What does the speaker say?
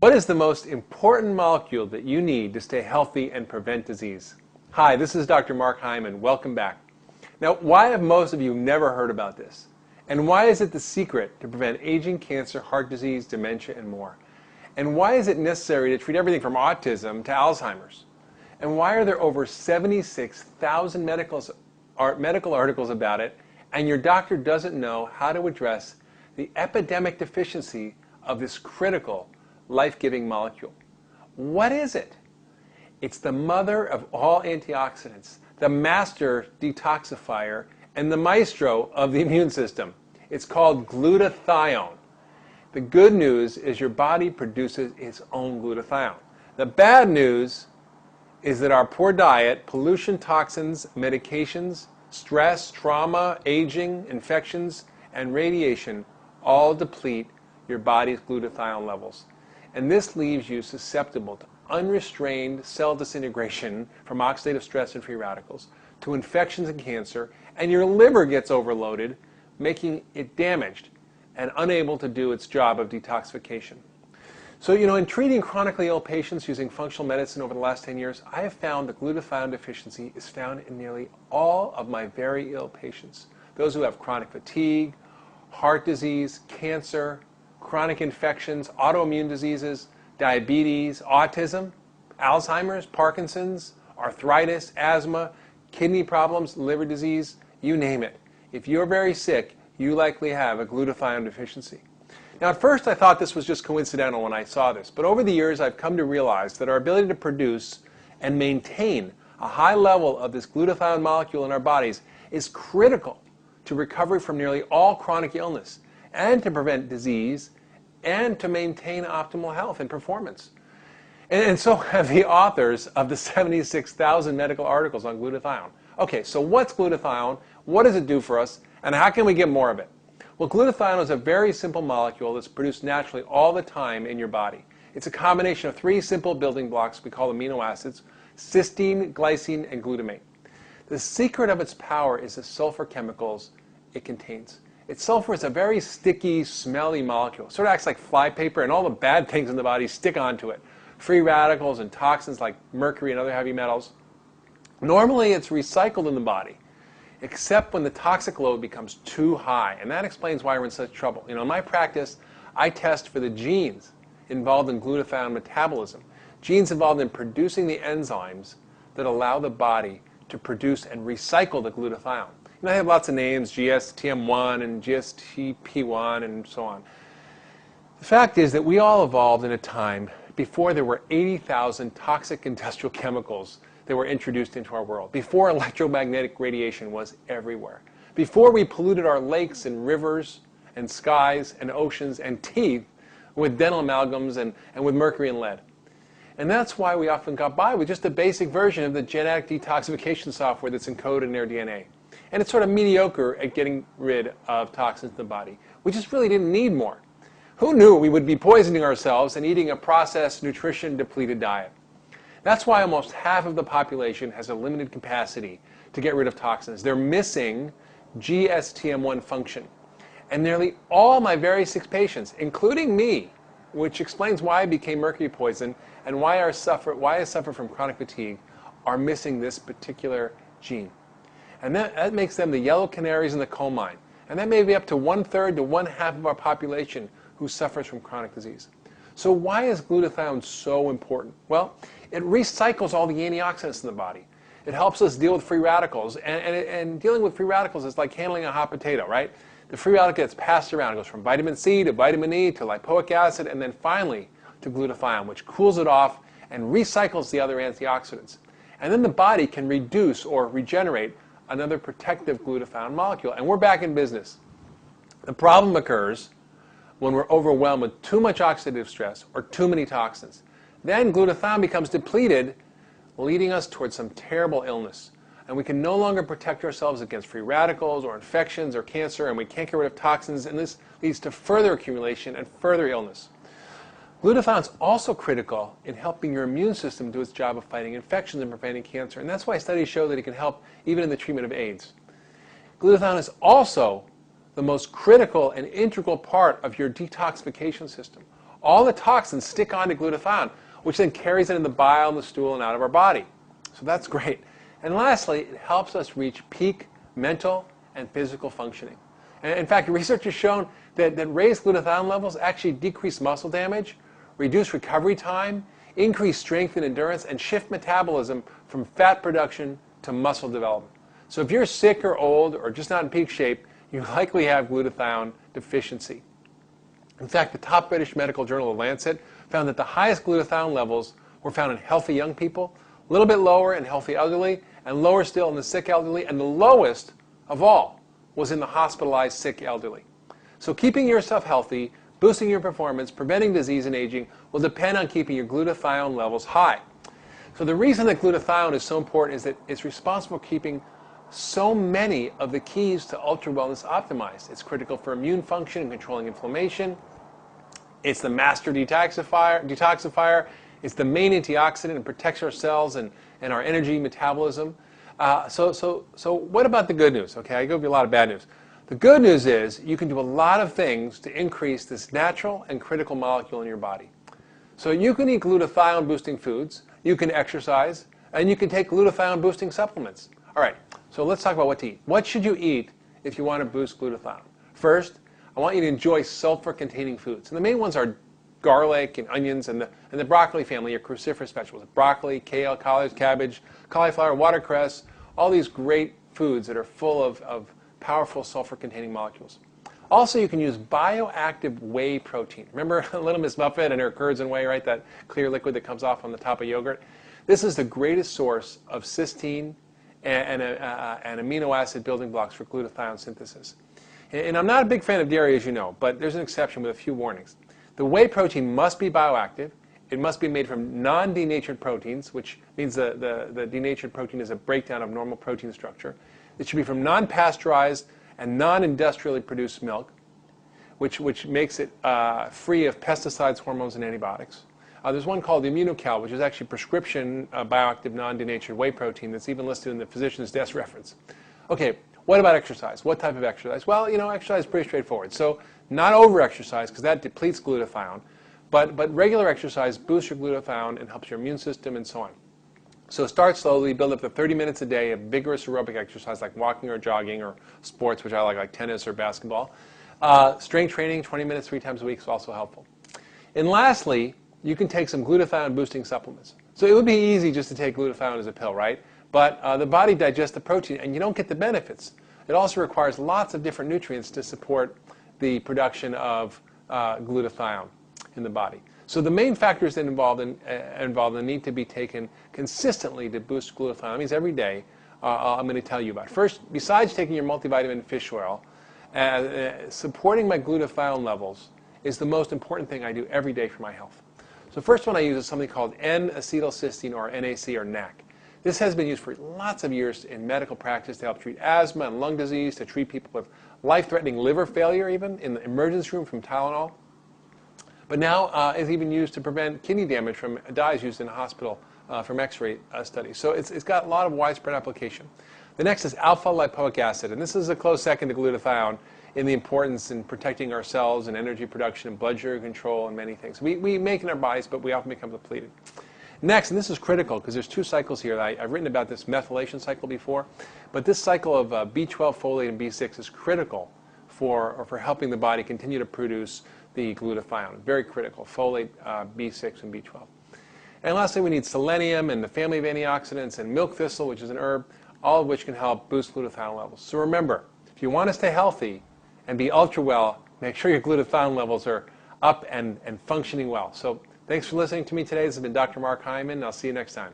What is the most important molecule that you need to stay healthy and prevent disease? Hi, this is Dr. Mark Hyman. Welcome back. Now, why have most of you never heard about this? And why is it the secret to prevent aging, cancer, heart disease, dementia, and more? And why is it necessary to treat everything from autism to Alzheimer's? And why are there over 76,000 medical articles about it, and your doctor doesn't know how to address the epidemic deficiency of this critical, life-giving molecule? What is it? It's the mother of all antioxidants, the master detoxifier, and the maestro of the immune system. It's called glutathione. The good news is your body produces its own glutathione. The bad news is that our poor diet, pollution, toxins, medications, stress, trauma, aging, infections, and radiation all deplete your body's glutathione levels. And this leaves you susceptible to unrestrained cell disintegration from oxidative stress and free radicals, to infections and cancer, and your liver gets overloaded, making it damaged and unable to do its job of detoxification. So, in treating chronically ill patients using functional medicine over the last 10 years, I have found that glutathione deficiency is found in nearly all of my very ill patients. Those who have chronic fatigue, heart disease, cancer, chronic infections, autoimmune diseases, diabetes, autism, Alzheimer's, Parkinson's, arthritis, asthma, kidney problems, liver disease, you name it. If you're very sick, you likely have a glutathione deficiency. Now, at first I thought this was just coincidental when I saw this, but over the years I've come to realize that our ability to produce and maintain a high level of this glutathione molecule in our bodies is critical to recovery from nearly all chronic illness, and to prevent disease, and to maintain optimal health and performance. And so have the authors of the 76,000 medical articles on glutathione. Okay, so what's glutathione? What does it do for us? And how can we get more of it? Well, glutathione is a very simple molecule that's produced naturally all the time in your body. It's a combination of three simple building blocks we call amino acids: cysteine, glycine, and glutamate. The secret of its power is the sulfur chemicals it contains. Sulfur is a very sticky, smelly molecule. It sort of acts like flypaper, and all the bad things in the body stick onto it. Free radicals and toxins like mercury and other heavy metals. Normally it's recycled in the body, except when the toxic load becomes too high, and that explains why we're in such trouble. In my practice, I test for the genes involved in glutathione metabolism, genes involved in producing the enzymes that allow the body to produce and recycle the glutathione. They have lots of names, GSTM1 and GSTP1 and so on. The fact is that we all evolved in a time before there were 80,000 toxic industrial chemicals that were introduced into our world, before electromagnetic radiation was everywhere, before we polluted our lakes and rivers and skies and oceans and teeth with dental amalgams and with mercury and lead. And that's why we often got by with just a basic version of the genetic detoxification software that's encoded in their DNA. And it's sort of mediocre at getting rid of toxins in the body. We just really didn't need more. Who knew we would be poisoning ourselves and eating a processed, nutrition-depleted diet? That's why almost half of the population has a limited capacity to get rid of toxins. They're missing GSTM1 function. And nearly all my very sick patients, including me, which explains why I became mercury poisoned and why I suffer from chronic fatigue, are missing this particular gene. And that makes them the yellow canaries in the coal mine. And that may be up to 1/3 to 1/2 of our population who suffers from chronic disease. So why is glutathione so important? Well, it recycles all the antioxidants in the body. It helps us deal with free radicals. And dealing with free radicals is like handling a hot potato, right? The free radical gets passed around. It goes from vitamin C to vitamin E to lipoic acid, and then finally to glutathione, which cools it off and recycles the other antioxidants. And then the body can reduce or regenerate another protective glutathione molecule, and we're back in business. The problem occurs when we're overwhelmed with too much oxidative stress or too many toxins. Then glutathione becomes depleted, leading us towards some terrible illness. And we can no longer protect ourselves against free radicals or infections or cancer, and we can't get rid of toxins, and this leads to further accumulation and further illness. Glutathione is also critical in helping your immune system do its job of fighting infections and preventing cancer, and that's why studies show that it can help even in the treatment of AIDS. Glutathione is also the most critical and integral part of your detoxification system. all the toxins stick onto glutathione, which then carries it in the bile and the stool and out of our body. So that's great. And lastly, it helps us reach peak mental and physical functioning. And in fact, research has shown that raised glutathione levels actually decrease muscle damage, reduce recovery time, increase strength and endurance, and shift metabolism from fat production to muscle development. So if you're sick or old or just not in peak shape, you likely have glutathione deficiency. In fact, the top British medical journal, The Lancet, found that the highest glutathione levels were found in healthy young people, a little bit lower in healthy elderly, and lower still in the sick elderly, and the lowest of all was in the hospitalized sick elderly. So keeping yourself healthy, boosting your performance, preventing disease and aging will depend on keeping your glutathione levels high. So the reason that glutathione is so important is that it's responsible for keeping so many of the keys to ultra wellness optimized. It's critical for immune function and controlling inflammation. It's the master detoxifier. It's the main antioxidant and protects our cells and our energy metabolism. So what about the good news? Okay, I gave you a lot of bad news. The good news is you can do a lot of things to increase this natural and critical molecule in your body. So you can eat glutathione boosting foods, you can exercise, and you can take glutathione boosting supplements. All right, so let's talk about what to eat. What should you eat if you want to boost glutathione? First, I want you to enjoy sulfur-containing foods. And the main ones are garlic and onions and the broccoli family, your cruciferous vegetables. Broccoli, kale, collards, cabbage, cauliflower, watercress, all these great foods that are full of powerful sulfur-containing molecules. Also, you can use bioactive whey protein. Remember Little Miss Muffet and her curds and whey, right? That clear liquid that comes off on the top of yogurt. This is the greatest source of cysteine and amino acid building blocks for glutathione synthesis. And I'm not a big fan of dairy, as you know, but there's an exception with a few warnings. The whey protein must be bioactive. It must be made from non-denatured proteins, which means the denatured protein is a breakdown of normal protein structure. It should be from non-pasteurized and non-industrially produced milk, which makes it free of pesticides, hormones, and antibiotics. There's one called the Immunocal, which is actually prescription bioactive non-denatured whey protein that's even listed in the physician's desk reference. Okay, what about exercise? What type of exercise? Well, exercise is pretty straightforward. So not over-exercise, because that depletes glutathione, but regular exercise boosts your glutathione and helps your immune system and so on. So start slowly, build up to 30 minutes a day of vigorous aerobic exercise like walking or jogging or sports, which I like tennis or basketball. Strength training, 20 minutes 3 times a week is also helpful. And lastly, you can take some glutathione boosting supplements. So it would be easy just to take glutathione as a pill, right? But the body digests the protein and you don't get the benefits. It also requires lots of different nutrients to support the production of glutathione in the body. So the main factors that involved and need to be taken consistently to boost glutathione, that means every day, I'm going to tell you about. First, besides taking your multivitamin fish oil, supporting my glutathione levels is the most important thing I do every day for my health. So first one I use is something called N-acetylcysteine or NAC or NAC. This has been used for lots of years in medical practice to help treat asthma and lung disease, to treat people with life-threatening liver failure even in the emergency room from Tylenol. But now it's even used to prevent kidney damage from dyes used in a hospital from X-ray studies. So it's got a lot of widespread application. The next is alpha-lipoic acid, and this is a close second to glutathione in the importance in protecting our cells and energy production and blood sugar control and many things. We make in our bodies, but we often become depleted. Next, and this is critical because there's 2 cycles here. I've written about this methylation cycle before, but this cycle of B12, folate, and B6 is critical for helping the body continue to produce the glutathione. Very critical, folate, B6, and B12. And lastly, we need selenium and the family of antioxidants and milk thistle, which is an herb, all of which can help boost glutathione levels. So remember, if you want to stay healthy and be ultra well, make sure your glutathione levels are up and functioning well. So thanks for listening to me today. This has been Dr. Mark Hyman, and I'll see you next time.